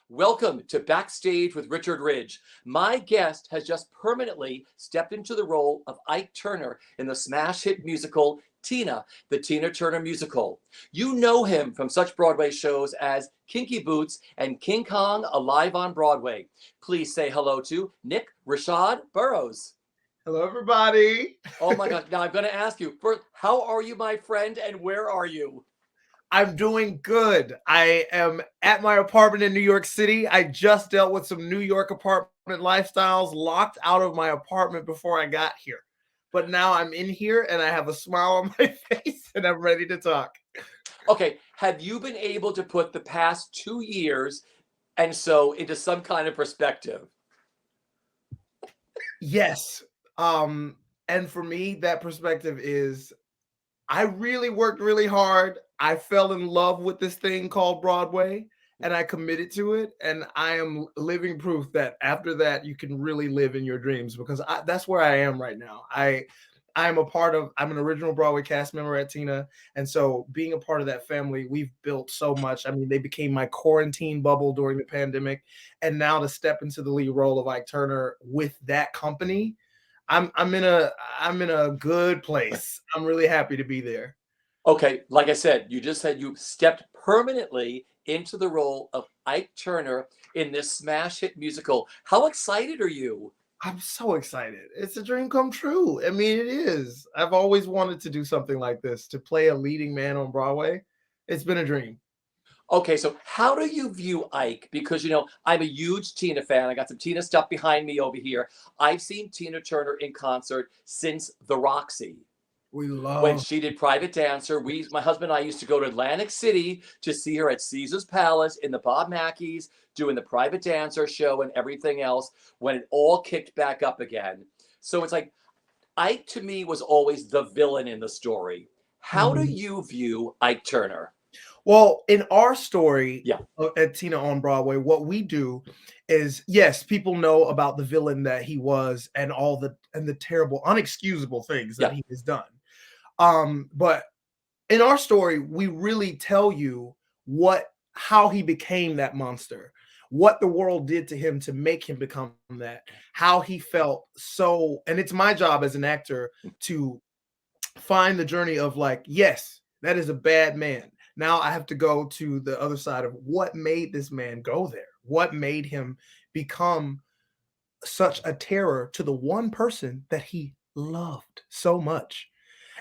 Welcome to Backstage with Richard Ridge. My guest has just permanently stepped into the role of Ike Turner in the smash hit musical Tina, the Tina Turner musical. You know him from such Broadway shows as Kinky Boots and King Kong Alive on Broadway. Please say hello to Nick Rashad Burroughs. Hello, everybody. Oh my God. Now I'm going to ask you first, how are you, my friend, and where are you? I'm doing good. I am at my apartment in New York City. I just dealt with some New York apartment lifestyles, locked out of my apartment before I got here. But now I'm in here and I have a smile on my face and I'm ready to talk. Okay, have you been able to put the past 2 years and so into some kind of perspective? Yes. And for me, that perspective is I really worked really hard. I fell in love with this thing called Broadway and I committed to it. And I am living proof that after that, you can really live in your dreams because that's where I am right now. I'm an original Broadway cast member at Tina. And so being a part of that family, we've built so much. I mean, they became my quarantine bubble during the pandemic. And now to step into the lead role of Ike Turner with that company, I'm in a good place. I'm really happy to be there. Okay, like I said, you just said you stepped permanently into the role of Ike Turner in this smash hit musical. How excited are you? I'm so excited. It's a dream come true. I mean, it is. I've always wanted to do something like this, to play a leading man on Broadway. It's been a dream. Okay, so how do you view Ike? Because, I'm a huge Tina fan. I got some Tina stuff behind me over here. I've seen Tina Turner in concert since the Roxy. We When love. she did Private Dancer, my husband and I used to go to Atlantic City to see her at Caesar's Palace in the Bob Mackey's doing the Private Dancer show and everything else when it all kicked back up again. So it's like Ike to me was always the villain in the story. How do Mhm. you view Ike Turner? Well, in our story Yeah, at Tina on Broadway, what we do is, yes, people know about the villain that he was and the terrible, unexcusable things that yeah. he has done. But in our story, we really tell you how he became that monster, what the world did to him to make him become that, how he felt. So, and it's my job as an actor to find the journey of like, yes, that is a bad man. Now I have to go to the other side of what made this man go there, what made him become such a terror to the one person that he loved so much.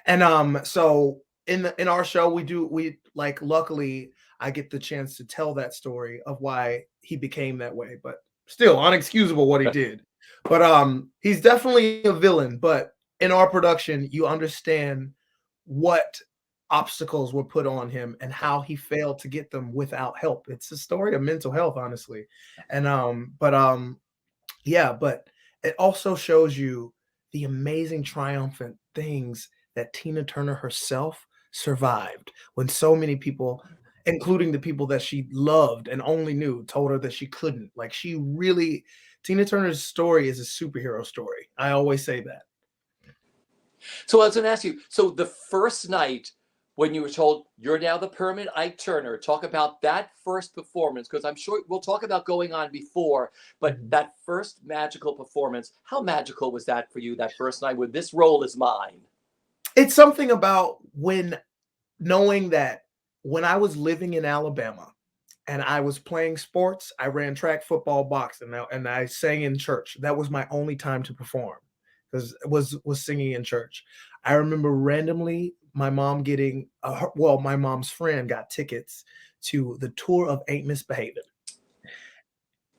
And so in our show we like, luckily I get the chance to tell that story of why he became that way, but still unexcusable what he did. But he's definitely a villain, but in our production you understand what obstacles were put on him and how he failed to get them without help. It's a story of mental health, honestly. And but it also shows you the amazing triumphant things that Tina Turner herself survived when so many people, including the people that she loved and only knew, told her that she couldn't. Like, Tina Turner's story is a superhero story. I always say that. So I was going to ask you, so the first night when you were told you're now the permanent Ike Turner, talk about that first performance, because I'm sure we'll talk about going on before, but Mhm. that first magical performance, how magical was that for you that first night where this role is mine? It's something about knowing that when I was living in Alabama and I was playing sports, I ran track, football, boxing, and I sang in church. That was my only time to perform, because was singing in church. I remember randomly my mom my mom's friend got tickets to the tour of Ain't Misbehaving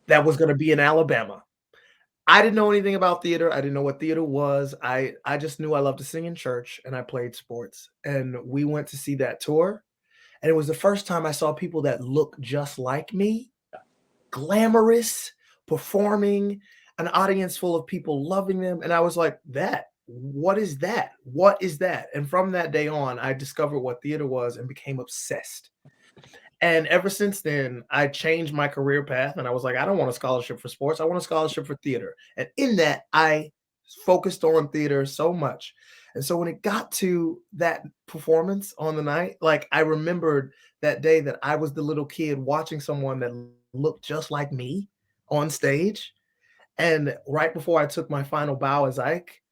that was going to be in Alabama. I didn't know anything about theater. I didn't know what theater was. I just knew I loved to sing in church and I played sports. And we went to see that tour. And it was the first time I saw people that looked just like me, glamorous, performing, an audience full of people loving them. And I was like, what is that? What is that? And from that day on, I discovered what theater was and became obsessed. And ever since then, I changed my career path and I was like, I don't want a scholarship for sports. I want a scholarship for theater. And in that, I focused on theater so much. And so when it got to that performance on the night, like, I remembered that day that I was the little kid watching someone that looked just like me on stage. And right before I took my final bow as Ike,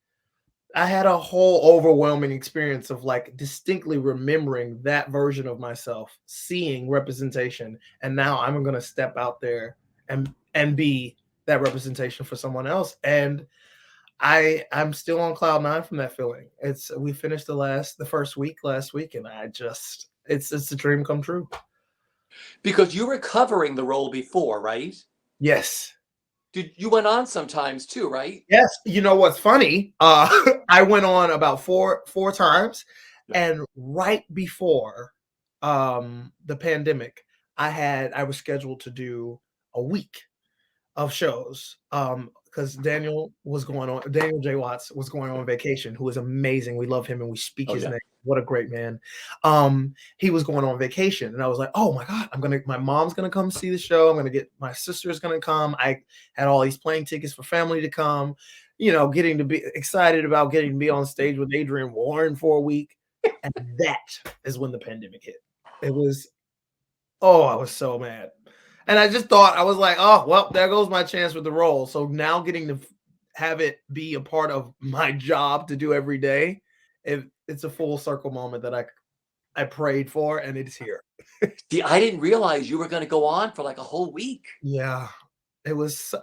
I had a whole overwhelming experience of like distinctly remembering that version of myself, seeing representation, and now I'm going to step out there and be that representation for someone else. And I'm still on cloud nine from that feeling. It's we finished the first week last week, and I just it's a dream come true. Because you were covering the role before, right? Yes. Did you went on sometimes too, right? Yes, you know what's funny? I went on about four times, Yeah. and right before the pandemic, I was scheduled to do a week of shows because Daniel J. Watts was going on vacation, who is amazing. We love him and we speak Oh his yeah. name. What a great man. He was going on vacation, and I was like, oh my God, my mom's gonna come see the show. I'm gonna get my sister's gonna come. I had all these plane tickets for family to come, getting to be excited about getting to be on stage with Adrian Warren for a week. And that is when the pandemic hit. It was, oh, I was so mad. And I just thought, I was like, oh, well, there goes my chance with the role. So now getting to have it be a part of my job to do every day, it's a full circle moment that I prayed for, and it's here. See, I didn't realize you were going to go on for like a whole week. Yeah. I was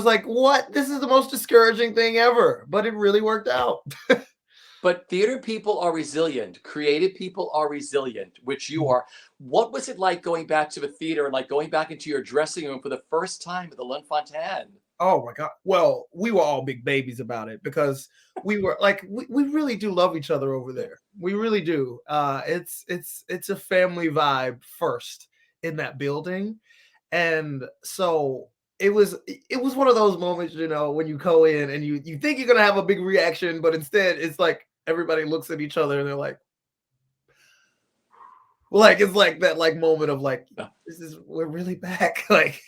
like, what? This is the most discouraging thing ever. But it really worked out. But theater people are resilient. Creative people are resilient, which you are. What was it like going back to the theater and like going back into your dressing room for the first time at the Fontaine? Oh my God. Well, we were all big babies about it because we were like, we really do love each other over there. We really do. It's a family vibe first in that building. And so it was one of those moments, when you go in and you think you're gonna have a big reaction, but instead it's like everybody looks at each other and they're like it's like that like moment of like, Yeah. we're really back. Like,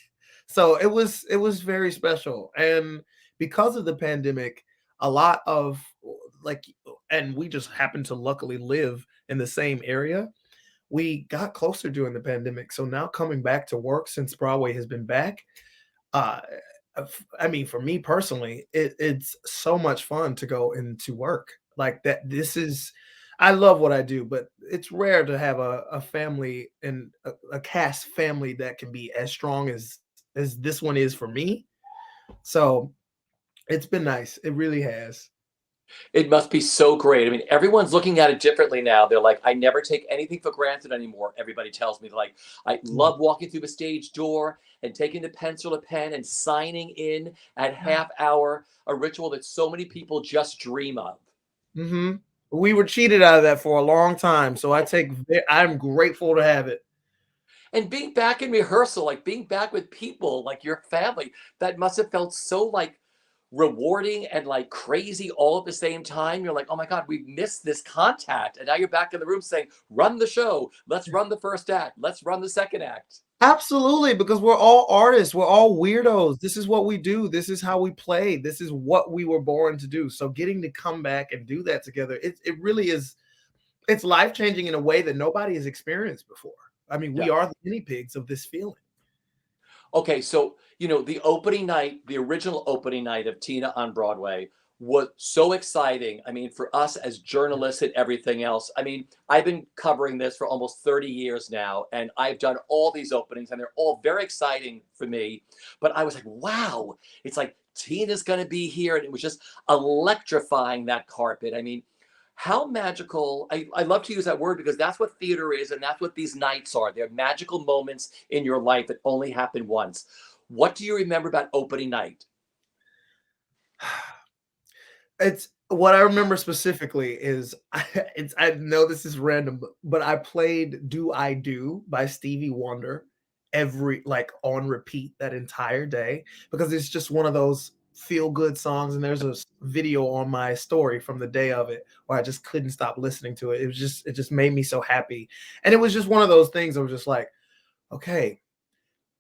so it was very special. And because of the pandemic, a lot of like, and we just happened to luckily live in the same area. We got closer during the pandemic. So now coming back to work since Broadway has been back, uh I mean, for me personally, it's so much fun to go into work like that. I love what I do, but it's rare to have a family and a cast family that can be as strong as this one is for me. So it's been nice. It really has. It must be so great. I mean, everyone's looking at it differently now. They're like, I never take anything for granted anymore. Everybody tells me, like, I Mm. love walking through the stage door and taking the pencil to pen and signing in at half hour, a ritual that so many people just dream of. Hmm. We were cheated out of that for a long time, so I'm grateful to have it. And being back in rehearsal, like being back with people, like your family, that must have felt so like rewarding and like crazy all at the same time. You're like, oh my God, we've missed this contact. And now you're back in the room saying, run the show. Let's run the first act. Let's run the second act. Absolutely, because we're all artists, we're all weirdos. This is what we do. This is how we play. This is what we were born to do. So getting to come back and do that together, it really is. It's life changing in a way that nobody has experienced before. I mean, we Yeah. are the guinea pigs of this feeling. Okay, so the opening night, the original opening night of Tina on Broadway was so exciting. I mean, for us as journalists and everything else. I mean, I've been covering this for almost 30 years now, and I've done all these openings, and they're all very exciting for me. But I was like, wow, it's like Tina's going to be here, and it was just electrifying that carpet. I mean, how magical. I love to use that word because that's what theater is, and that's what these nights are. They're magical moments in your life that only happen once. What do you remember about opening night? It's what I remember specifically is I know this is random, but I played "Do I Do" by Stevie Wonder every like on repeat that entire day because it's just one of those feel good songs. And there's a video on my story from the day of it where I just couldn't stop listening to it. It just made me so happy. And it was just one of those things I was just like, okay,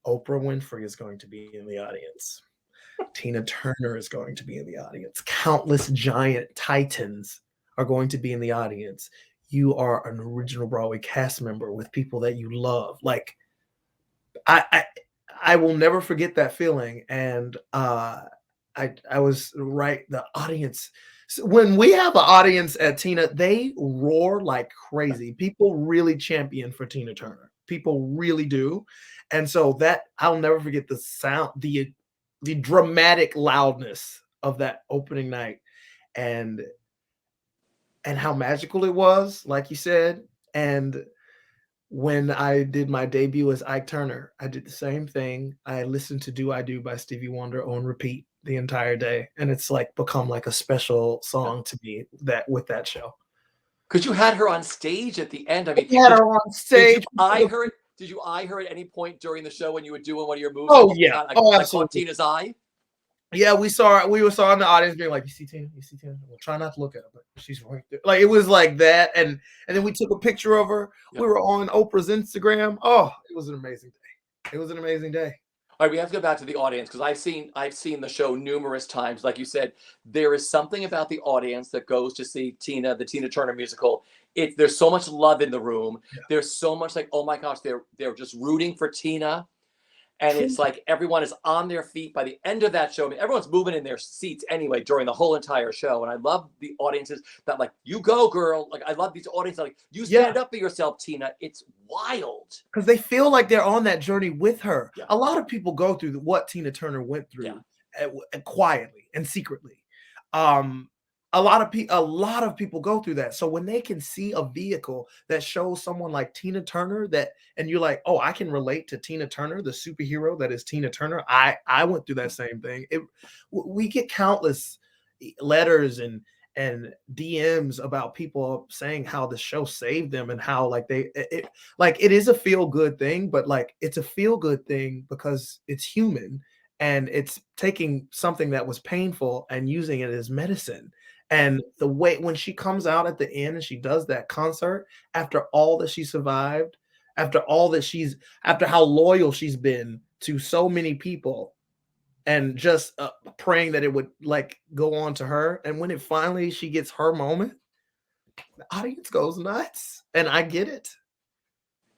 Oprah Winfrey is going to be in the audience. Tina Turner is going to be in the audience. Countless giant titans are going to be in the audience. You are an original Broadway cast member with people that you love. Like, I I will never forget that feeling. And I was right. The audience, when we have an audience at Tina, they roar like crazy. People really champion for Tina Turner. People really do. And so that I'll never forget the sound, the dramatic loudness of that opening night, and how magical it was, like you said. And when I did my debut as Ike Turner, I did the same thing. I listened to "Do I Do" by Stevie Wonder on repeat the entire day, and it's like become like a special song to me that with that show. Because you had her on stage at the end. I mean, We had her on did you stage. eye her? Did you eye her at any point during the show when you were doing one of your moves? Oh yeah. Oh, I caught absolutely. Tina's eye. Yeah, we saw in the audience being like, "You see Tina? You see Tina?" We'll try not to look at her, but she's right there. Like, it was like that, and then we took a picture of her. Yeah. We were on Oprah's Instagram. Oh, it was an amazing day. It was an amazing day. All right, we have to go back to the audience because I've seen the show numerous times. Like you said, there is something about the audience that goes to see Tina, the Tina Turner musical. There's so much love in the room. Yeah. There's so much like, oh my gosh, they're just rooting for Tina. And it's like everyone is on their feet by the end of that show. I mean, everyone's moving in their seats anyway during the whole entire show. And I love the audiences that like, you go, girl. Like, I love these audiences like, you stand up for yourself, Tina. It's wild. Because they feel like they're on that journey with her. Yeah. A lot of people go through what Tina Turner went through quietly and secretly. A lot of people go through that. So when they can see a vehicle that shows someone like Tina Turner, and you're like, oh, I can relate to Tina Turner, the superhero that is Tina Turner. I went through that same thing. We get countless letters and DMs about people saying how the show saved them, and how like it is a feel good thing, but like it's a feel good thing because it's human, and it's taking something that was painful and using it as medicine. And the way when she comes out at the end and she does that concert after all that she survived, after how loyal she's been to so many people, and just praying that it would like go on to her. And when it finally she gets her moment, the audience goes nuts, and I get it.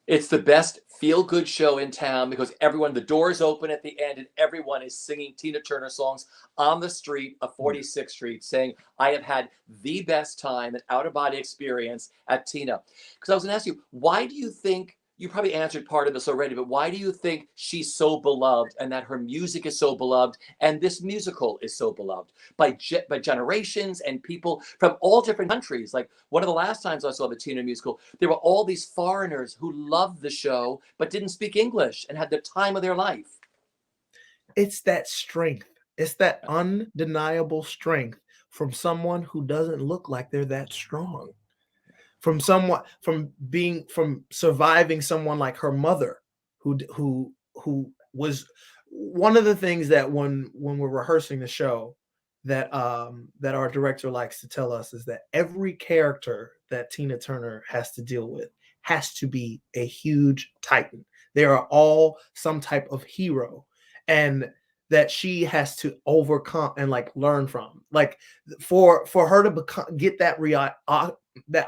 It's the best feel-good show in town because the doors open at the end and everyone is singing Tina Turner songs on the street of 46th Street saying, I have had the best time, an out-of-body experience at Tina. Because I was going to ask you, why do you think, you probably answered part of this already, but why do you think she's so beloved and that her music is so beloved and this musical is so beloved by generations and people from all different countries? Like one of the last times I saw the Tina musical, there were all these foreigners who loved the show but didn't speak English and had the time of their life. It's that strength. It's that undeniable strength from someone who doesn't look like they're that strong. From surviving someone like her mother, who was one of the things that when we're rehearsing the show that our director likes to tell us is that every character that Tina Turner has to deal with has to be a huge titan. They are all some type of hero, and that she has to overcome and like learn from. Like for her to get that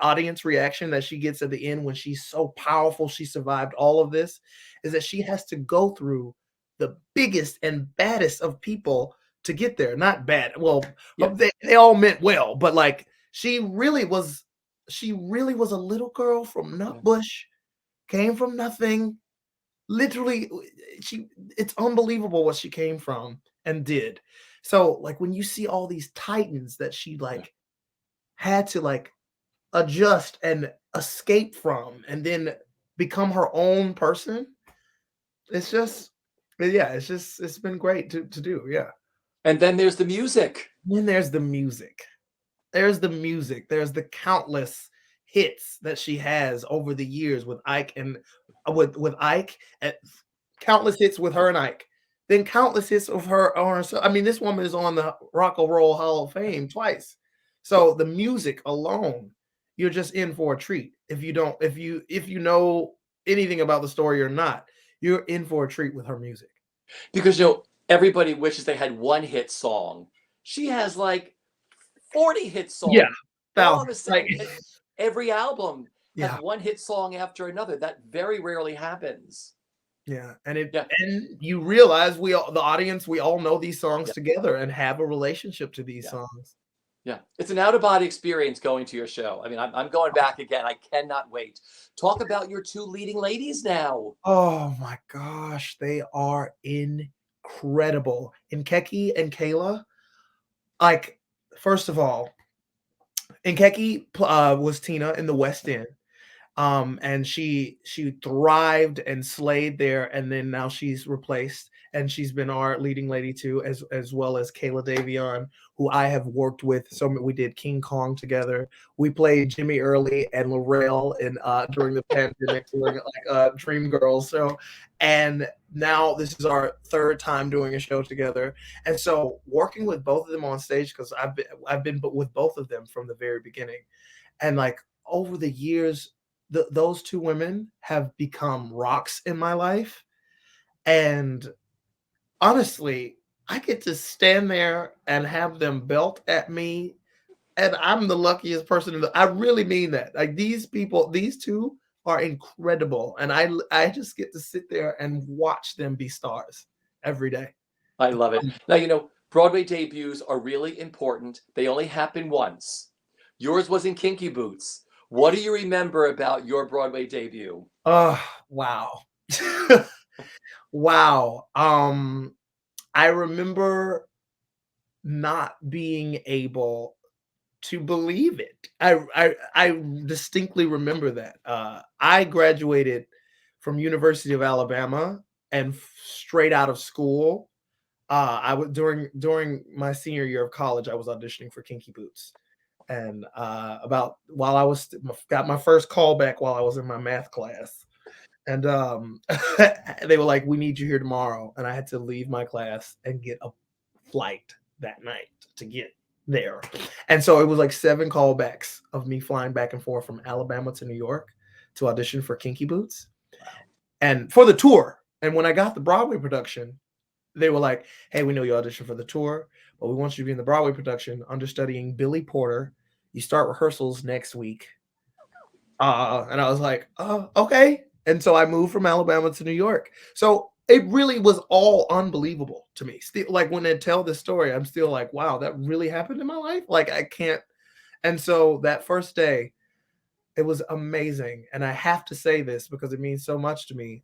audience reaction that she gets at the end when she's so powerful, she survived all of this, is that she has to go through the biggest and baddest of people to get there. Not bad. Well, they all meant well, but like she really was a little girl from Nutbush, came from nothing. Literally, it's unbelievable what she came from and did. So like when you see all these titans that she like had to like adjust and escape from and then become her own person, it's been great to do. Yeah. And then there's the music. Then there's the music. There's the countless hits that she has over the years with Ike and with Ike, and countless hits with her and Ike, then countless hits of her on herself. I mean, this woman is on the Rock and Roll Hall of Fame twice. So the music alone, you're just in for a treat. If you know anything about the story or not, you're in for a treat with her music. Because everybody wishes they had one hit song. She has like 40 hit songs. Yeah. All on the same. Every album has Yeah. one hit song after another. That very rarely happens. Yeah, Yeah, and you realize the audience, we all know these songs yeah, together and have a relationship to these yeah. songs. Yeah, it's an out of body experience going to your show. I mean, I'm going back again. I cannot wait. Talk about your two leading ladies now. Oh my gosh, they are incredible. Nkeki and Kayla, like, first of all, Nkeki was Tina in the West End. And she thrived and slayed there, and then now she's replaced, and she's been our leading lady too, as well as Kayla Davion, who I have worked with. So we did King Kong together. We played Jimmy Early and Laurel in during the pandemic, during like Dream Girls. So, and now this is our third time doing a show together, and so working with both of them on stage, because I've been with both of them from the very beginning, and like over the years, those two women have become rocks in my life. And honestly, I get to stand there and have them belt at me. And I'm the luckiest person I really mean that. Like these people, these two are incredible. And I just get to sit there and watch them be stars every day. I love it. Now, Broadway debuts are really important. They only happen once. Yours was in Kinky Boots. What do you remember about your Broadway debut? Oh, wow. Wow. I remember not being able to believe it. I distinctly remember that. I graduated from University of Alabama, and straight out of school, I was during my senior year of college, I was auditioning for Kinky Boots, and about while I was got my first call back while I was in my math class, and they were like, "We need you here tomorrow," and I had to leave my class and get a flight that night to get there. And so it was like 7 callbacks of me flying back and forth from Alabama to New York to audition for Kinky Boots and for the tour. And when I got the Broadway production, they were like, "Hey, we know you auditioned for the tour, but we want you to be in the Broadway production understudying Billy Porter. You start rehearsals next week." And I was like, okay." And so I moved from Alabama to New York. So it really was all unbelievable to me. Still, like when they tell this story, I'm still like, wow, that really happened in my life. Like I can't. And so that first day, it was amazing. And I have to say this because it means so much to me.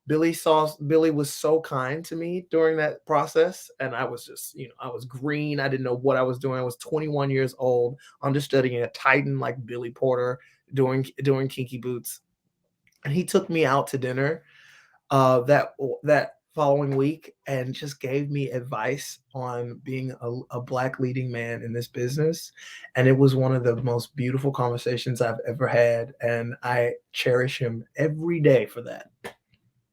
Billy was so kind to me during that process, and I was just, I was green. I didn't know what I was doing. I was 21 years old, understudying a titan like Billy Porter, doing Kinky Boots, and he took me out to dinner that following week and just gave me advice on being a black leading man in this business, and it was one of the most beautiful conversations I've ever had, and I cherish him every day for that.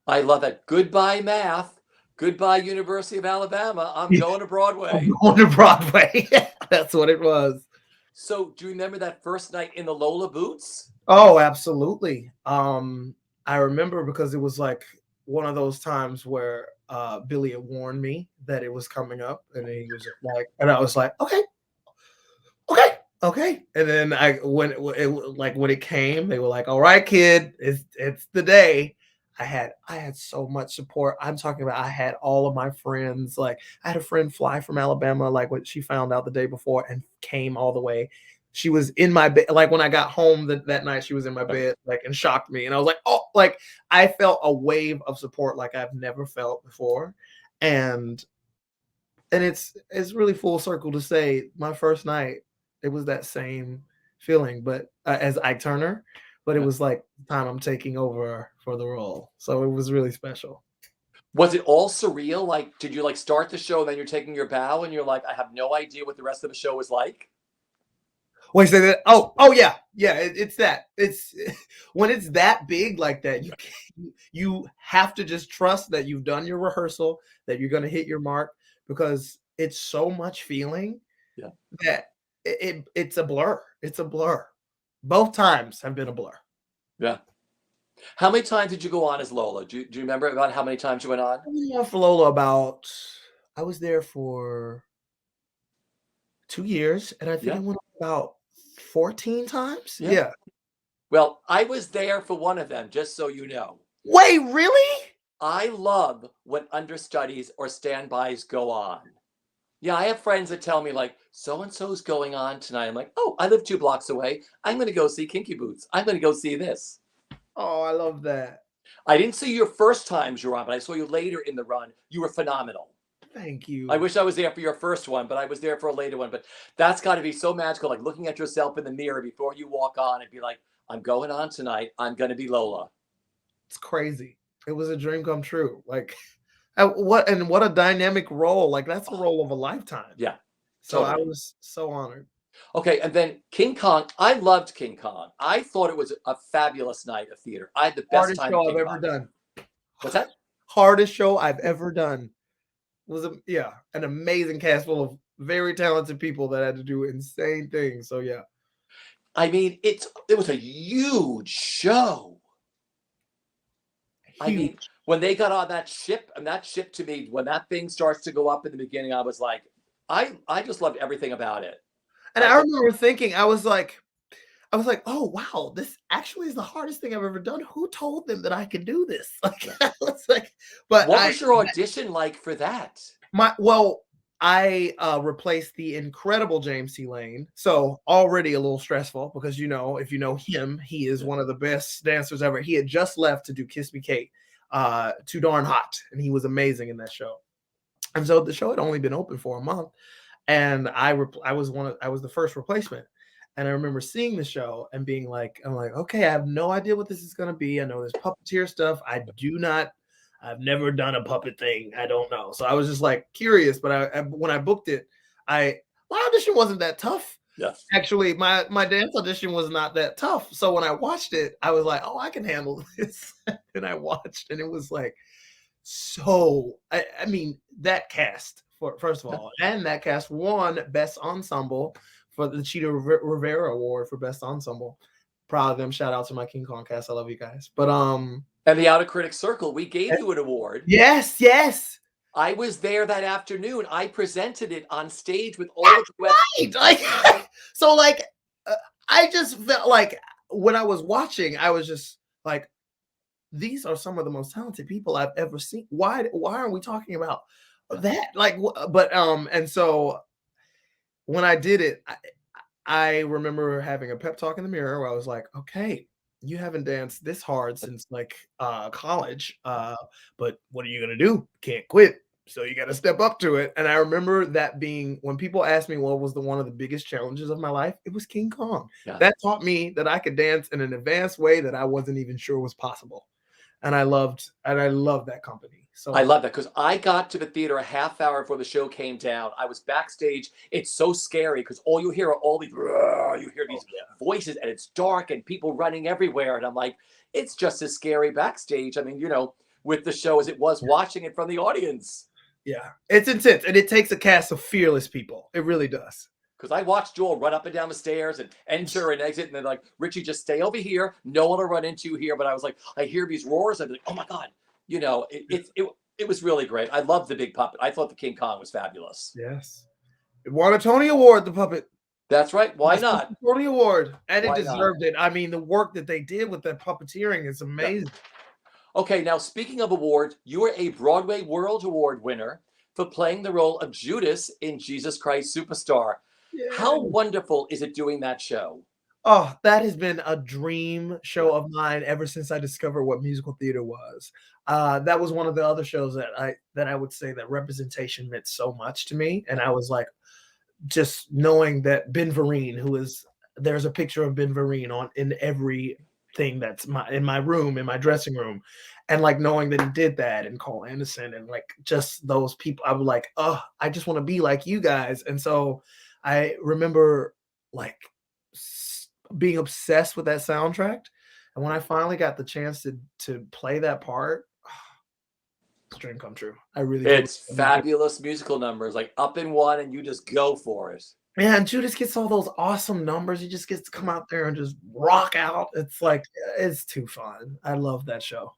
I love it. Goodbye, math. Goodbye, University of Alabama. I'm going to I'm Broadway. going to Broadway. That's what it was. So, do you remember that first night in the Lola Boots? Oh, absolutely. I remember because it was like one of those times where Billy had warned me that it was coming up, and he was like, and I was like, okay, okay, okay. And then when it came, they were like, all right, kid, it's the day. I had so much support. I'm talking about I had all of my friends. Like I had a friend fly from Alabama, like what she found out the day before and came all the way. She was in my bed. Like when I got home that night, she was in my bed, like and shocked me. And I was like, oh, like I felt a wave of support like I've never felt before. And it's really full circle to say my first night, it was that same feeling, but as Ike Turner, but it Yeah. was like the time I'm taking over for the role. So it was really special. Was it all surreal? Like, did you like start the show and then you're taking your bow and you're like, I have no idea what the rest of the show is like? Wait, say that. Oh yeah, yeah. It's that. It's when it's that big like that. You have to just trust that you've done your rehearsal, that you're going to hit your mark because it's so much feeling Yeah. that it's a blur. It's a blur. Both times have been a blur. Yeah. How many times did you go on as Lola? Do you remember about how many times you went on? I was on for Lola about. I was there for 2 years, and I think I Yeah. went about 14 times. Yeah. Yeah. Well, I was there for one of them, just so you know. Wait, really? I love when understudies or standbys go on. Yeah, I have friends that tell me like, so and so's going on tonight. I'm like, oh, I live 2 blocks away. I'm going to go see Kinky Boots. I'm going to go see this. Oh, I love that. I didn't see your first times you were on, but I saw you later in the run. You were phenomenal. Thank I you. wish I was there for your first one, but I was there for a later one. But that's got to be so magical, like looking at yourself in the mirror before you walk on and be like, I'm going on tonight. I'm going to be Lola. It's crazy. It was a dream come true. Like, what a dynamic role. Like, that's the role of a lifetime. Yeah, So I totally. was so honored. Okay, and then King Kong. I loved King Kong. I thought it was a fabulous night of theater. I had the best Hardest time at show I've King ever Kong. done. What's that? Hardest show I've ever done. Was an amazing cast full of very talented people that had to do insane things. So yeah. I mean, it was a huge show. I mean, Huge. when they got on that ship, and that ship to me, when that thing starts to go up in the beginning, I was like, I just loved everything about it. And I I thought, remember thinking, I was like, oh wow, this actually is the hardest thing I've ever done. Who told them that I could do this? Like, yeah. I was like, but What was your audition like for that? I replaced the incredible James T. Lane. So already a little stressful because if you know him, he is Yeah. one of the best dancers ever. He had just left to do Kiss Me Kate, Too Darn Hot, and he was amazing in that show. And so the show had only been open for a month, and I was the first replacement. And I remember seeing the show and being like, I'm like, okay, I have no idea what this is gonna be. I know there's puppeteer stuff. I've never done a puppet thing. I don't know. So I was just like curious, but when I booked it, my audition wasn't that tough. Yes. Actually, my dance audition was not that tough. So when I watched it, I was like, oh, I can handle this. And I watched, and it was like I mean, that cast first of all, and that cast won Best Ensemble for the Cheetah Rivera Award for Best Ensemble. Proud of them. Shout out to my King Kong cast. I love you guys. But And the Outer Critics Circle, we gave you an award. yes. I was there that afternoon. I presented it on stage with all of the Right. Like, so like, I just felt like when I was watching, I was just like, these are some of the most talented people I've ever seen. Why aren't we talking about that? Like, but and so when I did it, I remember having a pep talk in the mirror where I was like, okay, you haven't danced this hard since like college, but what are you gonna do? Can't quit. So you got to step up to it. And I remember that being when people asked me what was one of the biggest challenges of my life, it was King Kong. Yeah. That taught me that I could dance in an advanced way that I wasn't even sure was possible. And I loved that company. So I love that because I got to the theater a half hour before the show came down. I was backstage. It's so scary because all you hear are all these, you hear these voices, and it's dark and people running everywhere. And I'm like, it's just as scary backstage. I mean, with the show as it was watching it from the audience. Yeah, it's intense, and it takes a cast of fearless people. It really does. Because I watched Joel run up and down the stairs and enter and exit, and then like, Richie, just stay over here. No one will run into you here. But I was like, I hear these roars. I'm like, oh my God. It was really great. I loved the big puppet. I thought the King Kong was fabulous. Yes. It won a Tony Award, the puppet. That's right. Why not? Tony Award. And Why it deserved it. I mean, the work that they did with that puppeteering is amazing. Yeah. Okay, now speaking of awards, you are a Broadway World Award winner for playing the role of Judas in Jesus Christ Superstar. Yeah. How wonderful is it doing that show? Oh, that has been a dream show of mine ever since I discovered what musical theater was. That was one of the other shows that I would say that representation meant so much to me. And I was like, just knowing that Ben Vereen, there's a picture of Ben Vereen in everything that's in my room, in my dressing room. And like knowing that he did that, and Cole Anderson, and like just those people, I was like, oh, I just want to be like you guys. And so I remember like being obsessed with that soundtrack. And when I finally got the chance to play that part, it's a dream come true. It's fabulous musical numbers, like Up in One, and you just go for it. Yeah, and Judas gets all those awesome numbers. He just gets to come out there and just rock out. It's like, it's too fun. I love that show.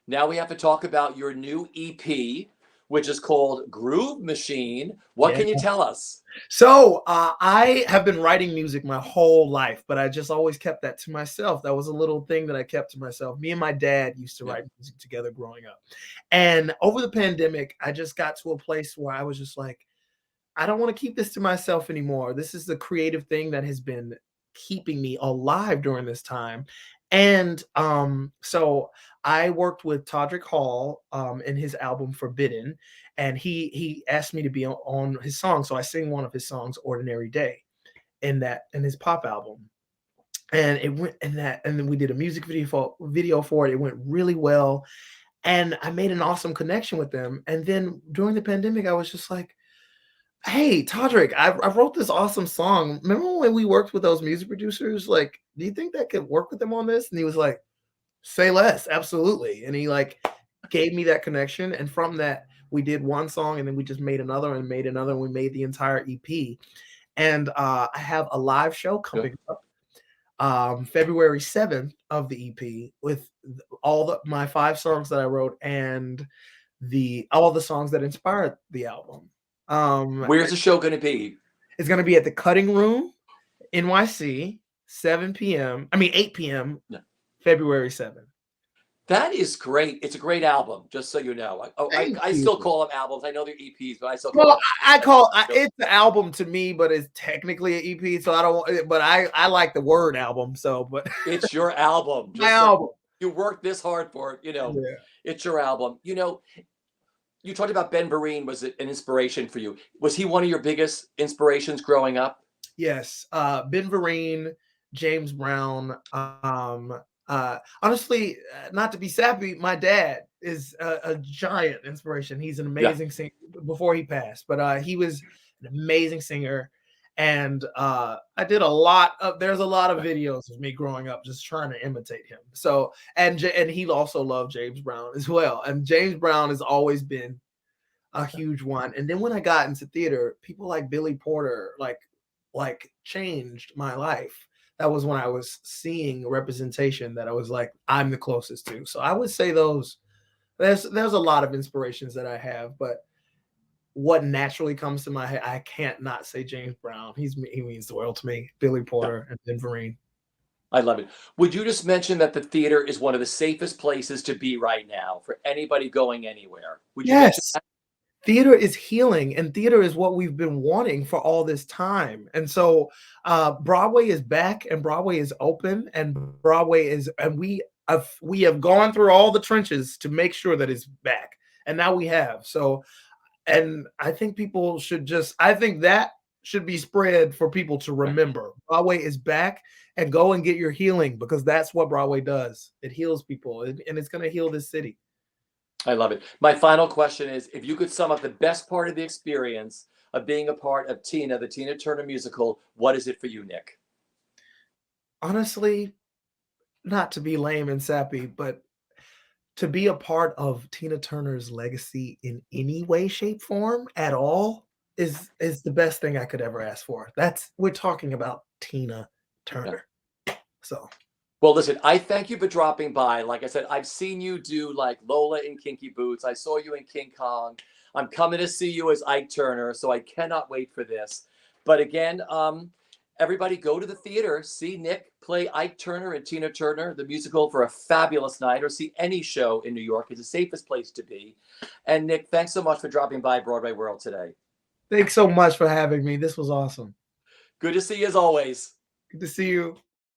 Now we have to talk about your new EP, which is called Groove Machine. What Yeah. can you tell us? So I have been writing music my whole life, but I just always kept that to myself. That was a little thing that I kept to myself. Me and my dad used to Yeah. write music together growing up. And over the pandemic, I just got to a place where I was just like, I don't want to keep this to myself anymore. This is the creative thing that has been keeping me alive during this time. And so I worked with Todrick Hall in his album Forbidden, and he asked me to be on his song. So I sing one of his songs, Ordinary Day, in his pop album. And it went in that, and then we did a music video for it. It went really well. And I made an awesome connection with them. And then during the pandemic, I was just like, hey, Todrick, I wrote this awesome song. Remember when we worked with those music producers? Like, do you think that could work with them on this? And he was like, say less, absolutely. And he like gave me that connection. And from that, we did one song and then we just made another and made another. And we made the entire EP. And I have a live show coming up February 7th of the EP with all my 5 songs that I wrote and all the songs that inspired the album. Where's the show going to be? It's going to be at the Cutting Room, NYC, 7 p.m. I mean, 8 p.m. No. February 7th. That is great. It's a great album, just so you know. I still call them albums. I know they're EPs, but I still call it's an album to me, but it's technically an EP. So I don't. But I like the word album. So, but it's your album. My album. You worked this hard for it. You know, yeah. It's your album. You know, you talked about Ben Vereen was an inspiration for you. Was he one of your biggest inspirations growing up? Yes, Ben Vereen, James Brown. Honestly, not to be sappy, my dad is a giant inspiration. He's an amazing singer before he passed, but he was an amazing singer. And there's a lot of videos of me growing up just trying to imitate him. So, and he also loved James Brown as well. And James Brown has always been a huge one. And then when I got into theater, people like Billy Porter, like changed my life. That was when I was seeing representation that I was like, I'm the closest to. So I would say there's a lot of inspirations that I have, but what naturally comes to my head, I can't not say James Brown. He means the world to me. Billy Porter and Ben Vereen. I love it. Would you just mention that the theater is one of the safest places to be right now for anybody going anywhere? Would you mention that? Theater is healing, and theater is what we've been wanting for all this time. And so Broadway is back, and Broadway is open, and we have gone through all the trenches to make sure that it's back. And now we have. So, and I think people should that should be spread for people to remember. Broadway is back, and go and get your healing, because that's what Broadway does. It heals people, and it's going to heal this city. I love it. My final question is, if you could sum up the best part of the experience of being a part of Tina, the Tina Turner musical, what is it for you, Nick? Honestly, not to be lame and sappy, but to be a part of Tina Turner's legacy in any way, shape, form at all is the best thing I could ever ask for. We're talking about Tina Turner. Yeah. So. Well, listen, I thank you for dropping by. Like I said, I've seen you do like Lola in Kinky Boots. I saw you in King Kong. I'm coming to see you as Ike Turner, so I cannot wait for this. But again, everybody go to the theater, see Nick play Ike Turner and Tina Turner, the musical, for a fabulous night, or see any show in New York. It's the safest place to be. And Nick, thanks so much for dropping by Broadway World today. Thanks so much for having me. This was awesome. Good to see you as always. Good to see you.